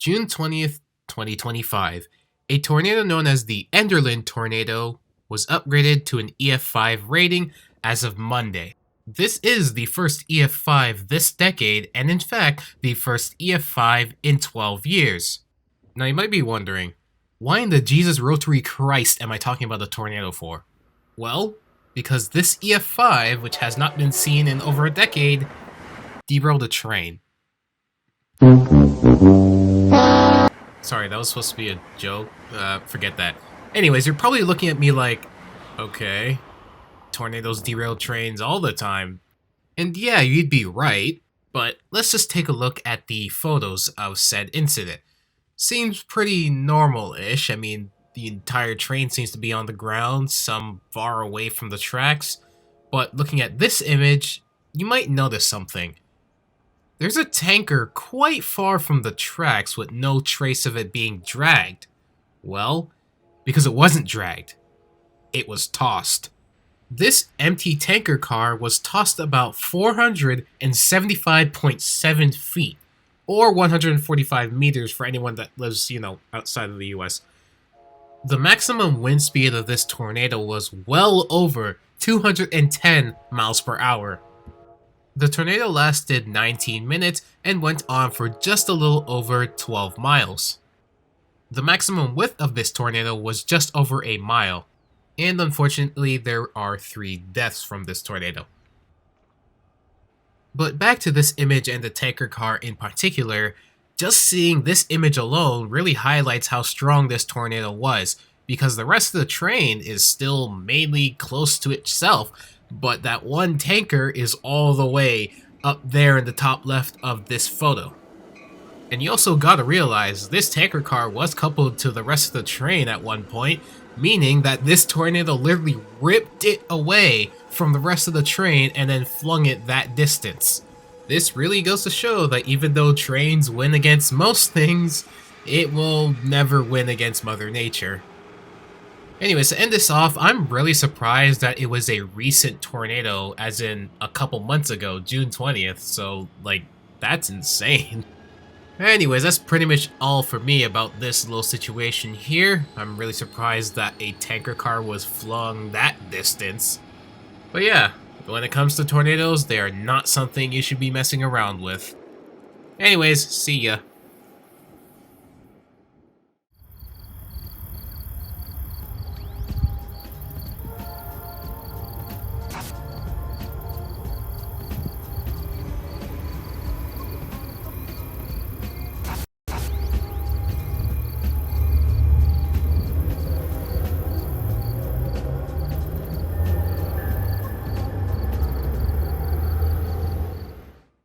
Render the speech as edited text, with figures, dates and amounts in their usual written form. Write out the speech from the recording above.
June 20th, 2025, a tornado known as the Enderlin tornado was upgraded to an EF5 rating as of Monday. This is the first EF5 this decade, and in fact, the first EF5 in 12 years. Now you might be wondering, why in the Jesus Rotary Christ am I talking about the tornado for? Well, because this EF5, which has not been seen in over a decade, derailed a train. Sorry, that was supposed to be a joke. Forget that. Anyways, you're probably looking at me like, okay, tornadoes derail trains all the time. And yeah, you'd be right, but let's just take a look at the photos of said incident. Seems pretty normal-ish. I mean, the entire train seems to be on the ground, some far away from the tracks. But looking at this image, you might notice something. There's a tanker quite far from the tracks with no trace of it being dragged. Well, because it wasn't dragged. It was tossed. This empty tanker car was tossed about 475.7 feet, or 145 meters for anyone that lives, outside of the US. The maximum wind speed of this tornado was well over 210 miles per hour. The tornado lasted 19 minutes and went on for just a little over 12 miles. The maximum width of this tornado was just over a mile, and unfortunately there are 3 deaths from this tornado. But back to this image and the tanker car in particular, just seeing this image alone really highlights how strong this tornado was, because the rest of the train is still mainly close to itself, but that one tanker is all the way up there in the top left of this photo. And you also gotta realize, this tanker car was coupled to the rest of the train at one point, meaning that this tornado literally ripped it away from the rest of the train and then flung it that distance. This really goes to show that even though trains win against most things, it will never win against Mother Nature. Anyways, to end this off, I'm really surprised that it was a recent tornado, as in a couple months ago, June 20th, so, that's insane. Anyways, that's pretty much all for me about this little situation here. I'm really surprised that a tanker car was flung that distance. But yeah, when it comes to tornadoes, they are not something you should be messing around with. Anyways, see ya.